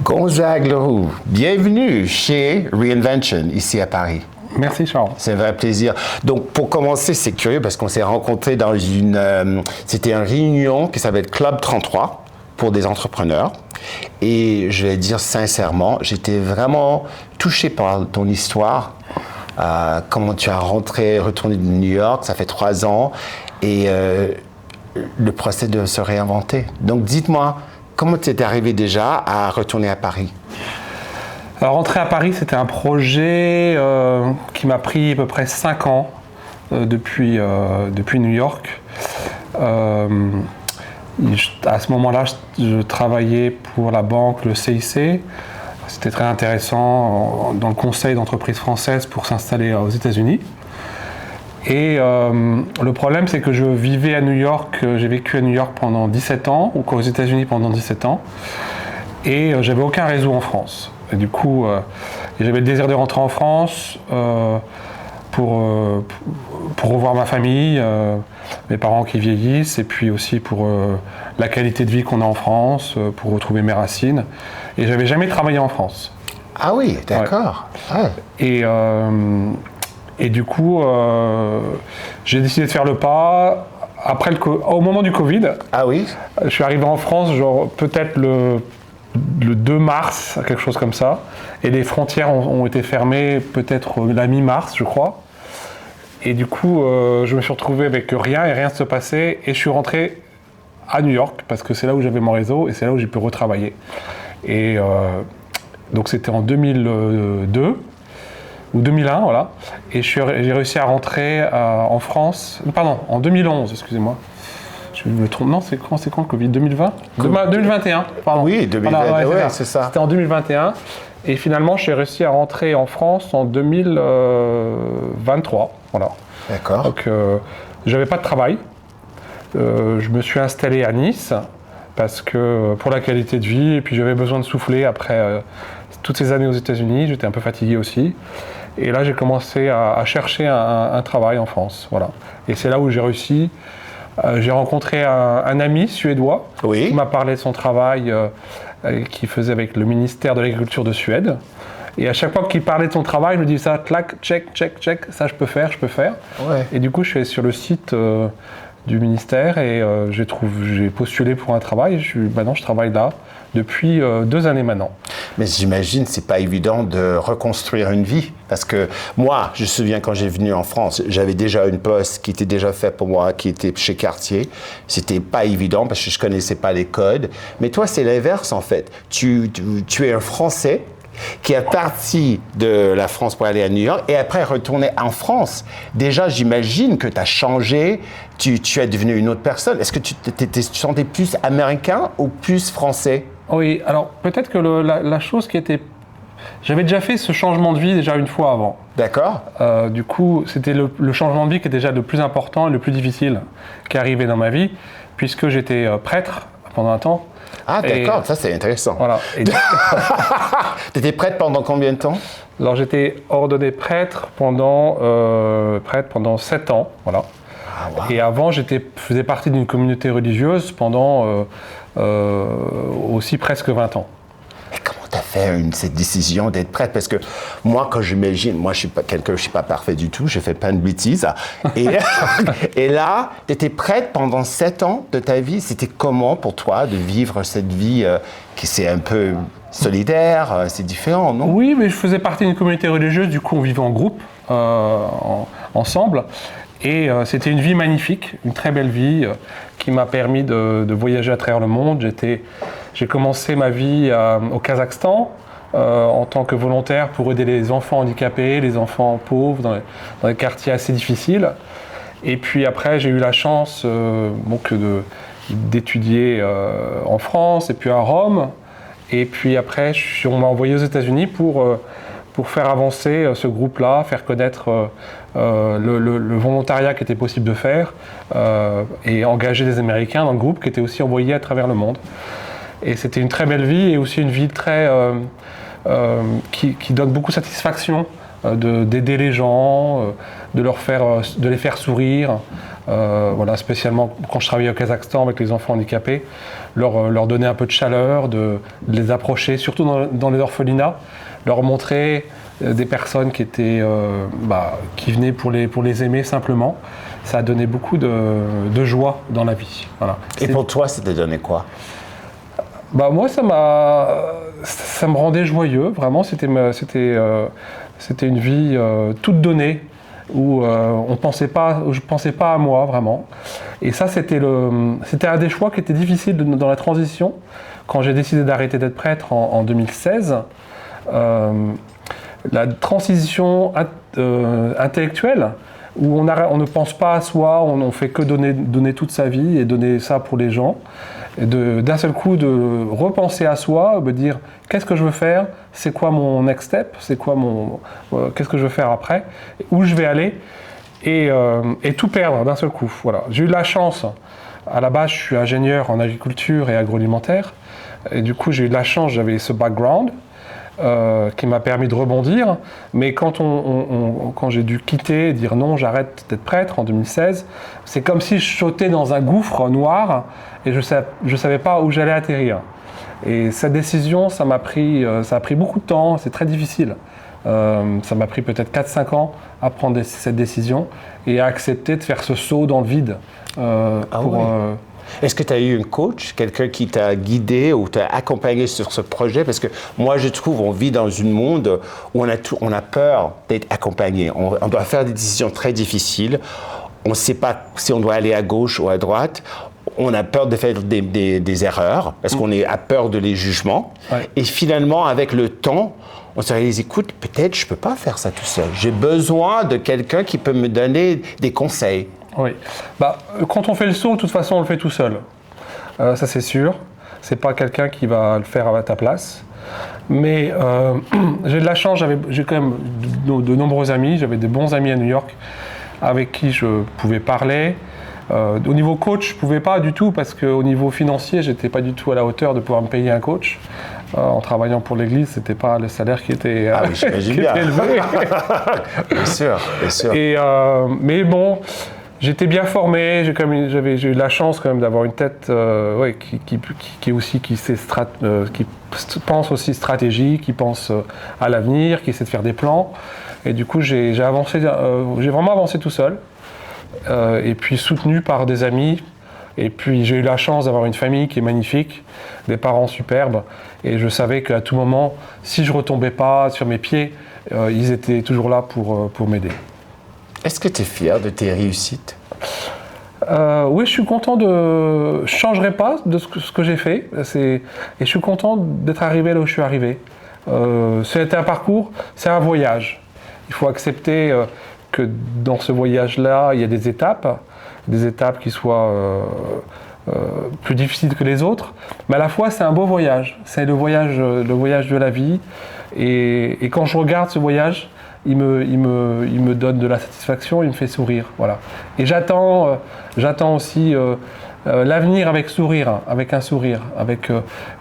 Gonzague Leroux, bienvenue chez Reinvention, ici à Paris. Merci Charles. C'est un vrai plaisir. Donc, pour commencer, c'est curieux parce qu'on s'est rencontrés dans c'était une réunion qui s'appelle Club 33 pour des entrepreneurs. Et je vais dire sincèrement, j'étais vraiment touché par ton histoire. Comment tu as retourné de New York, ça fait 3 ans. Et le procès de se réinventer. Donc, dites-moi, comment tu es arrivé déjà à retourner à Paris? Alors, rentrer à Paris, c'était un projet qui m'a pris à peu près 5 ans depuis New York. À ce moment-là, je travaillais pour la banque, le CIC. C'était très intéressant dans le conseil d'entreprises françaises pour s'installer aux États-Unis. Et le problème, c'est que je vivais à New York, j'ai vécu à New York pendant 17 ans, ou aux États-Unis pendant 17 ans, et j'avais aucun réseau en France. Et du coup, j'avais le désir de rentrer en France pour revoir ma famille, mes parents qui vieillissent, et puis aussi pour la qualité de vie qu'on a en France, pour retrouver mes racines. Et j'avais jamais travaillé en France. Ah oui, d'accord. Ouais. Et du coup, j'ai décidé de faire le pas. Au moment du Covid, ah oui, je suis arrivé en France, genre peut-être le 2 mars, quelque chose comme ça. Et les frontières ont été fermées peut-être la mi-mars, je crois. Et du coup, je me suis retrouvé avec rien et rien ne se passait. Et je suis rentré à New York parce que c'est là où j'avais mon réseau et c'est là où j'ai pu retravailler. Et donc c'était en 2002 ou 2001, voilà. Et j'ai réussi à rentrer en France, pardon, en 2011, excusez-moi. Je me trompe, non, c'est quand le Covid? 2020 2021, pardon. Oui, 2021, voilà, ouais, c'est ça. C'était en 2021. Et finalement, j'ai réussi à rentrer en France en 2023, voilà. D'accord. Donc, j'avais pas de travail. Je me suis installé à Nice parce que pour la qualité de vie, et puis j'avais besoin de souffler après toutes ces années aux États-Unis. J'étais un peu fatigué aussi. Et là, j'ai commencé à chercher un travail en France, voilà. Et c'est là où j'ai réussi. J'ai rencontré un ami suédois qui m'a parlé de son travail qu'il faisait avec le ministère de l'Agriculture de Suède. Et à chaque fois qu'il parlait de son travail, je me disais ça, clac, check, ça je peux faire. Ouais. Et du coup, je suis allé sur le site du ministère et j'ai postulé pour un travail. Maintenant, je travaille là depuis 2 années maintenant. Mais j'imagine que c'est pas évident de reconstruire une vie. Parce que moi, je me souviens quand j'ai venu en France, j'avais déjà une poste qui était déjà faite pour moi, qui était chez Cartier. C'était pas évident parce que je connaissais pas les codes. Mais toi, c'est l'inverse en fait. Tu es un Français qui est parti de la France pour aller à New York et après retourner en France. Déjà, j'imagine que tu as changé, tu es devenu une autre personne. Est-ce que tu te sentais plus américain ou plus français? Oui, alors peut-être que la chose qui était... J'avais déjà fait ce changement de vie déjà une fois avant. D'accord. Du coup, c'était le changement de vie qui était déjà le plus important et le plus difficile qui arrivait dans ma vie, puisque j'étais prêtre pendant un temps. Ah d'accord, ça c'est intéressant. Voilà. Tu étais prêtre pendant combien de temps? Alors j'étais ordonné prêtre pendant 7 ans, voilà. Ah, wow. Et avant, faisais partie d'une communauté religieuse pendant aussi presque 20 ans. Et comment tu as fait cette décision d'être prêtre? Parce que moi, quand j'imagine, moi je suis pas parfait du tout, j'ai fait plein de bêtises. Et là, tu étais prêtre pendant 7 ans de ta vie. C'était comment pour toi de vivre cette vie qui c'est un peu solidaire, c'est différent, non? Oui, mais je faisais partie d'une communauté religieuse, du coup on vivait en groupe, ensemble. Et c'était une vie magnifique, une très belle vie qui m'a permis de voyager à travers le monde. J'ai commencé ma vie au Kazakhstan en tant que volontaire pour aider les enfants handicapés, les enfants pauvres dans des quartiers assez difficiles. Et puis après, j'ai eu la chance d'étudier en France et puis à Rome. Et puis après, on m'a envoyé aux États-Unis pour faire avancer ce groupe-là, faire connaître le volontariat qui était possible de faire et engager des Américains dans le groupe qui étaient aussi envoyés à travers le monde. Et c'était une très belle vie et aussi une vie très qui donne beaucoup de satisfaction d'aider les gens, de les faire sourire. Voilà, spécialement quand je travaillais au Kazakhstan avec les enfants handicapés, leur donner un peu de chaleur, de les approcher, surtout dans les orphelinats, leur montrer des personnes qui venaient pour les aimer simplement. Ça a donné beaucoup de joie dans la vie. Voilà. Et pour toi, ça t'a donné quoi? Moi, ça me rendait joyeux. Vraiment, c'était une vie toute donnée où je pensais pas à moi vraiment. Et ça, c'était un des choix qui était difficile dans la transition. Quand j'ai décidé d'arrêter d'être prêtre en 2016, la transition intellectuelle, où on ne pense pas à soi, on ne fait que donner toute sa vie et donner ça pour les gens. Et d'un seul coup, de repenser à soi, de dire qu'est-ce que je veux faire, c'est quoi mon next step, qu'est-ce que je veux faire après, où je vais aller, et tout perdre d'un seul coup. Voilà. J'ai eu de la chance. À la base, je suis ingénieur en agriculture et agroalimentaire, et du coup, j'ai eu de la chance, j'avais ce background. Qui m'a permis de rebondir, mais quand j'ai dû quitter, dire non, j'arrête d'être prêtre en 2016, c'est comme si je sautais dans un gouffre noir et je savais pas où j'allais atterrir. Et cette décision, ça a pris beaucoup de temps, c'est très difficile. Ça m'a pris peut-être 4-5 ans à prendre cette décision et à accepter de faire ce saut dans le vide. Est-ce que tu as eu un coach, quelqu'un qui t'a guidé ou t'a accompagné sur ce projet? Parce que moi, je trouve, on vit dans un monde où on a peur d'être accompagné. On doit faire des décisions très difficiles. On ne sait pas si on doit aller à gauche ou à droite. On a peur de faire des erreurs parce qu'on a peur de les jugements. Ouais. Et finalement, avec le temps, on se réalise, écoute, peut-être je ne peux pas faire ça tout seul. J'ai besoin de quelqu'un qui peut me donner des conseils. Oui. Quand on fait le saut, de toute façon, on le fait tout seul. Ça, c'est sûr. C'est pas quelqu'un qui va le faire à ta place. Mais j'ai de la chance, j'ai quand même de nombreux amis. J'avais des bons amis à New York avec qui je pouvais parler. Au niveau coach, je ne pouvais pas du tout parce qu'au niveau financier, je n'étais pas du tout à la hauteur de pouvoir me payer un coach. En travaillant pour l'église, ce n'était pas le salaire qui était, qui était élevé. Bien sûr, bien sûr. Mais bon, j'étais bien formé, j'ai eu de la chance quand même d'avoir une tête qui pense aussi stratégie, qui pense à l'avenir, qui essaie de faire des plans. Et du coup, j'ai vraiment avancé tout seul. Et puis soutenu par des amis. Et puis j'ai eu la chance d'avoir une famille qui est magnifique, des parents superbes. Et je savais qu'à tout moment, si je ne retombais pas sur mes pieds, ils étaient toujours là pour m'aider. Est-ce que tu es fier de tes réussites? Oui, je suis content je ne changerai pas de ce que j'ai fait. Et je suis content d'être arrivé là où je suis arrivé. C'est un parcours, c'est un voyage. Il faut accepter que dans ce voyage-là, il y a des étapes qui soient plus difficiles que les autres, mais à la fois c'est un beau voyage, c'est le voyage de la vie, et quand je regarde ce voyage, il me donne de la satisfaction, il me fait sourire, voilà. Et j'attends aussi l'avenir avec un sourire, avec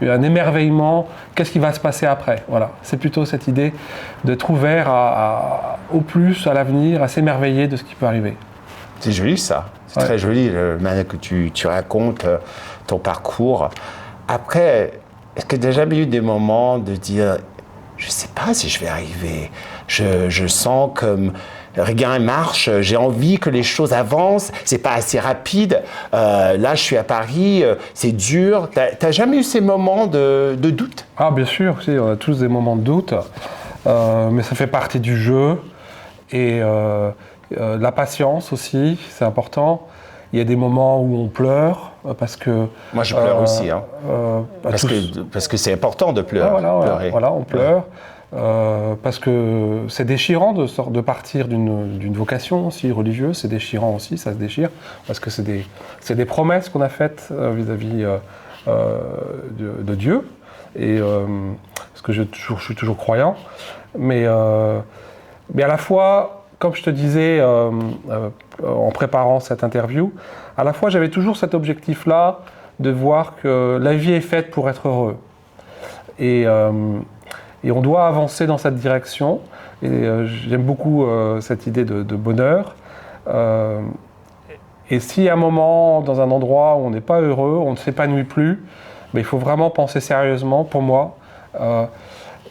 un émerveillement. Qu'est-ce qui va se passer après? Voilà, c'est plutôt cette idée d'être ouvert au plus, à l'avenir, à s'émerveiller de ce qui peut arriver. C'est joli ça, c'est très joli la manière que tu racontes ton parcours. Après, est-ce que tu n'as jamais eu des moments de dire, je ne sais pas si je vais arriver, je sens comme rien ne marche, j'ai envie que les choses avancent, c'est pas assez rapide, là je suis à Paris, c'est dur. T'as jamais eu ces moments de doute? Ah bien sûr, si, on a tous des moments de doute, mais ça fait partie du jeu, et la patience aussi, c'est important. Il y a des moments où on pleure, parce que... Moi je pleure aussi, hein. Parce que c'est important de pleurer. Voilà, on pleure. Parce que c'est déchirant de partir d'une vocation aussi religieuse, c'est déchirant aussi, ça se déchire, parce que c'est des promesses qu'on a faites vis-à-vis de Dieu, et parce que je suis toujours croyant, mais à la fois, comme je te disais en préparant cette interview, à la fois j'avais toujours cet objectif-là de voir que la vie est faite pour être heureux. Et Et on doit avancer dans cette direction. Et j'aime beaucoup cette idée de bonheur. Et si à un moment, dans un endroit où on n'est pas heureux, on ne s'épanouit plus, il faut vraiment penser sérieusement, pour moi.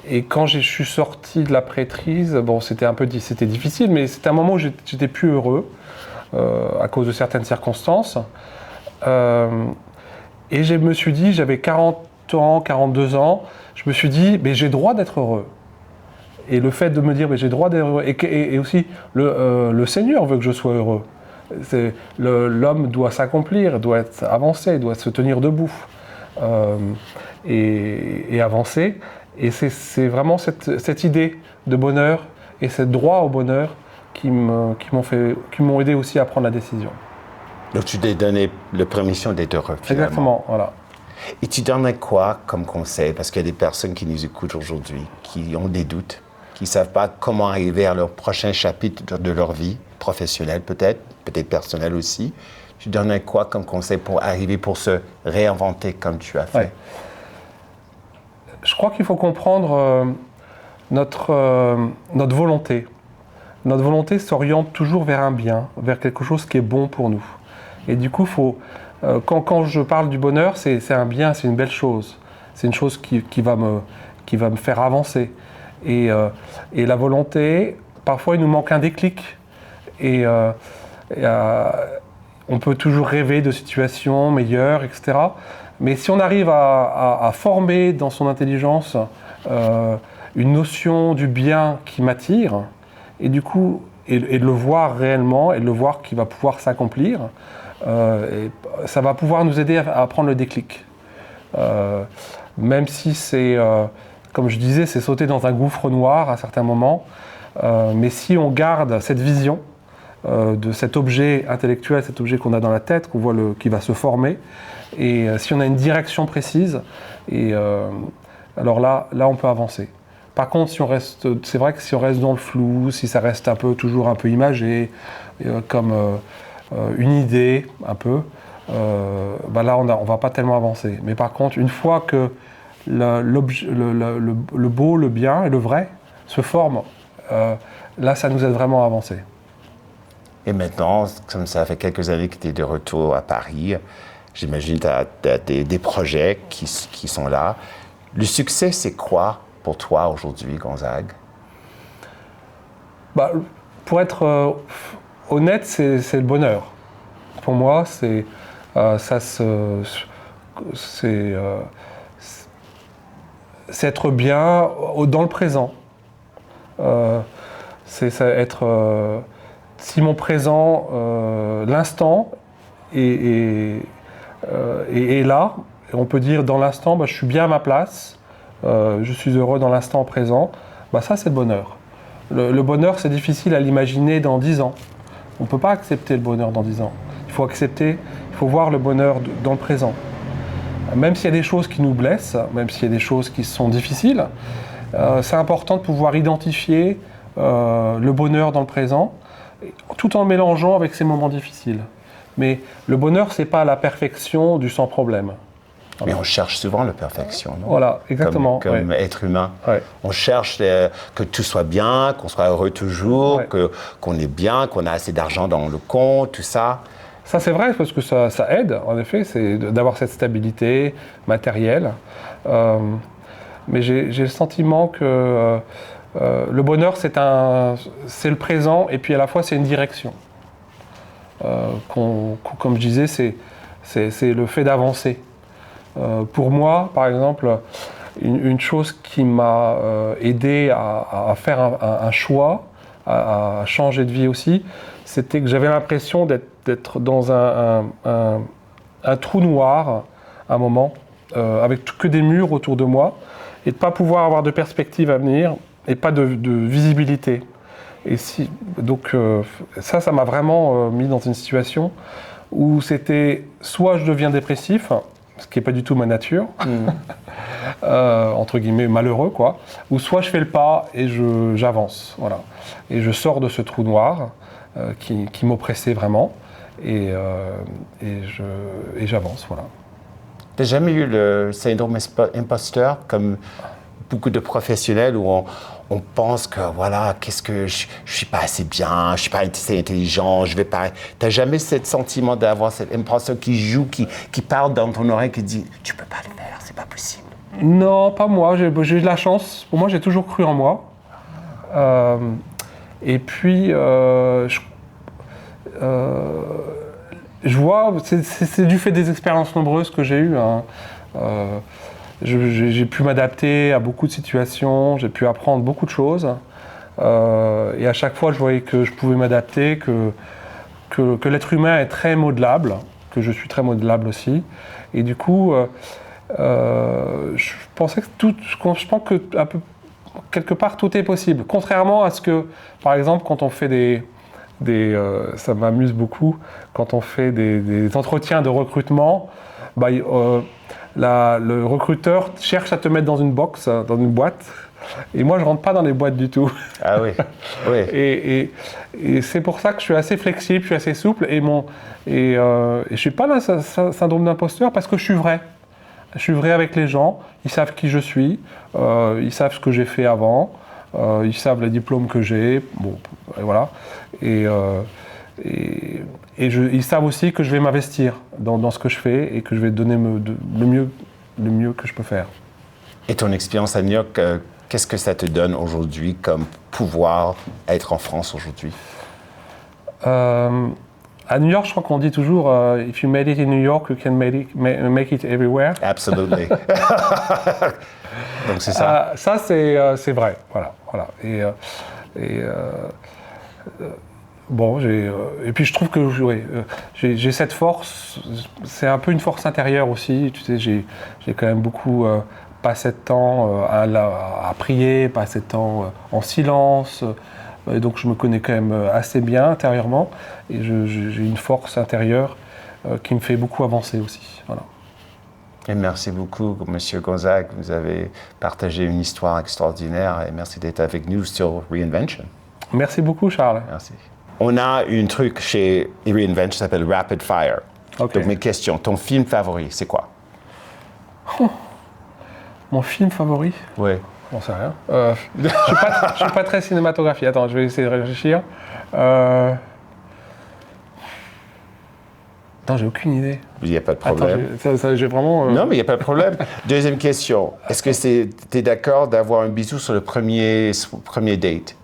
Et quand je suis sorti de la prêtrise, bon, c'était difficile, mais c'était un moment où j'étais plus heureux à cause de certaines circonstances. Et je me suis dit, j'avais 40 ans, 42 ans, je me suis dit, mais j'ai le droit d'être heureux. Et le fait de me dire, mais j'ai le droit d'être heureux, et aussi le Seigneur veut que je sois heureux. L'homme doit s'accomplir, doit avancer, doit se tenir debout et avancer. Et c'est vraiment cette idée de bonheur et ce droit au bonheur qui m'ont aidé aussi à prendre la décision. Donc tu t'es donné la permission d'être heureux, finalement. Exactement, voilà. Et tu donnerais quoi comme conseil? Parce qu'il y a des personnes qui nous écoutent aujourd'hui, qui ont des doutes, qui ne savent pas comment arriver à leur prochain chapitre de leur vie, professionnelle peut-être personnelle aussi. Tu donnerais quoi comme conseil pour arriver, pour se réinventer comme tu as fait? Ouais. Je crois qu'il faut comprendre notre volonté. Notre volonté s'oriente toujours vers un bien, vers quelque chose qui est bon pour nous. Et du coup, quand je parle du bonheur, c'est un bien, c'est une belle chose. C'est une chose qui va me faire avancer. Et la volonté, parfois, il nous manque un déclic. On peut toujours rêver de situations meilleures, etc. Mais si on arrive à former dans son intelligence une notion du bien qui m'attire, et du coup, et de le voir réellement, et de le voir qui va pouvoir s'accomplir, ça va pouvoir nous aider à prendre le déclic. Même si c'est, comme je disais, c'est sauter dans un gouffre noir à certains moments, mais si on garde cette vision de cet objet intellectuel, cet objet qu'on a dans la tête, qu'on voit qui va se former, et si on a une direction précise, alors là on peut avancer. Par contre, c'est vrai que si on reste dans le flou, si ça reste toujours un peu imagé, comme une idée, un peu, là on va pas tellement avancer. Mais par contre, une fois que le beau, le bien et le vrai se forment, là ça nous aide vraiment à avancer. Et maintenant, comme ça fait quelques années que tu es de retour à Paris, j'imagine que tu as des projets qui sont là. Le succès, c'est quoi pour toi aujourd'hui, Gonzague? Pour être honnête, c'est le bonheur. Pour moi, c'est être bien dans le présent. C'est être... si mon présent, l'instant, est là, et on peut dire dans l'instant, je suis bien à ma place, je suis heureux dans l'instant présent, ça c'est le bonheur. Le bonheur, c'est difficile à l'imaginer dans 10 ans. On ne peut pas accepter le bonheur dans 10 ans. Il faut voir le bonheur dans le présent. Même s'il y a des choses qui nous blessent, même s'il y a des choses qui sont difficiles, c'est important de pouvoir identifier le bonheur dans le présent, tout en mélangeant avec ces moments difficiles. Mais le bonheur, c'est pas la perfection du sans problème. Mais on cherche souvent la perfection, non? Voilà, exactement. Comme être humain. Ouais. On cherche que tout soit bien, qu'on soit heureux toujours, Ouais. qu'on est bien, qu'on a assez d'argent dans le compte, tout ça. Ça, c'est vrai, parce que ça aide, en effet, c'est d'avoir cette stabilité matérielle. Mais j'ai le sentiment que le bonheur, c'est le présent, et puis à la fois, c'est une direction. Comme je disais, c'est le fait d'avancer. Pour moi, par exemple, une chose qui m'a aidé à faire un choix, à changer de vie aussi, c'était que j'avais l'impression d'être dans un trou noir, à un moment, avec que des murs autour de moi, et de ne pas pouvoir avoir de perspective à venir, et pas de visibilité. Et donc ça m'a vraiment mis dans une situation où c'était soit je deviens dépressif, ce qui n'est pas du tout ma nature, entre guillemets malheureux, quoi, ou soit je fais le pas et j'avance, voilà. Et je sors de ce trou noir qui m'oppressait vraiment, et j'avance, voilà. T'as jamais eu le syndrome imposteur, comme beaucoup de professionnels où on pense que, voilà, qu'est-ce que je suis pas assez bien, je suis pas assez intelligent, je vais pas... T'as jamais ce sentiment d'avoir cette impression qui joue, qui parle dans ton oreille, qui dit « Tu peux pas le faire, c'est pas possible ». Non, pas moi. J'ai eu de la chance. Pour moi, j'ai toujours cru en moi. Et puis, je vois, c'est du fait des expériences nombreuses que j'ai eues. Hein. J'ai pu m'adapter à beaucoup de situations, j'ai pu apprendre beaucoup de choses. Et à chaque fois, je voyais que je pouvais m'adapter, que l'être humain est très modelable, que je suis très modelable aussi. Et du coup, je pensais je pense que quelque part tout est possible. Contrairement à ce que, par exemple, quand on fait ça m'amuse beaucoup, quand on fait des entretiens de recrutement, le recruteur cherche à te mettre dans une box, dans une boîte, et moi je rentre pas dans les boîtes du tout. Ah oui, oui. Et c'est pour ça que je suis assez flexible, je suis assez souple, et je suis pas dans ce syndrome d'imposteur parce que je suis vrai. Je suis vrai avec les gens, ils savent qui je suis, ils savent ce que j'ai fait avant, ils savent les diplômes que j'ai, bon, et voilà. Ils savent aussi que je vais m'investir dans ce que je fais et que je vais donner le mieux que je peux faire. Et ton expérience à New York, qu'est-ce que ça te donne aujourd'hui comme pouvoir être en France aujourd'hui? À New York, je crois qu'on dit toujours if you made it in New York, you can make it everywhere. Absolutely. Donc c'est ça. Ça, c'est vrai. Voilà. Bon, et puis je trouve que j'ai cette force. C'est un peu une force intérieure aussi. Tu sais, j'ai quand même beaucoup passé de temps à prier, passé de temps en silence. Et donc je me connais quand même assez bien intérieurement et j'ai une force intérieure qui me fait beaucoup avancer aussi. Voilà. Et merci beaucoup, Monsieur Gonzague. Vous avez partagé une histoire extraordinaire et merci d'être avec nous sur Reinvention. Merci beaucoup, Charles. Merci. On a un truc chez Reinvention qui s'appelle Rapid Fire. Okay. Donc mes questions, ton film favori, c'est quoi? Mon film favori? Oui. J'en sais rien. Je suis pas très cinématographique. Attends, je vais essayer de réfléchir. Non, j'ai aucune idée. Il n'y a pas de problème. Attends, j'ai vraiment... Non, mais il n'y a pas de problème. Deuxième question. Est-ce que tu es d'accord d'avoir un bisou sur le premier date?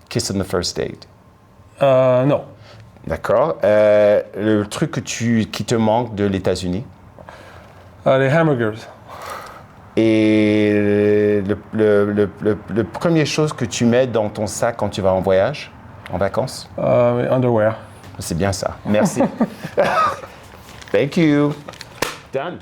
Kiss on the first date? Non. D'accord. Le truc qui te manque de l'États-Unis? Les hamburgers. Et le première chose que tu mets dans ton sac quand tu vas en voyage, en vacances? Underwear. C'est bien ça. Merci. Thank you. Done.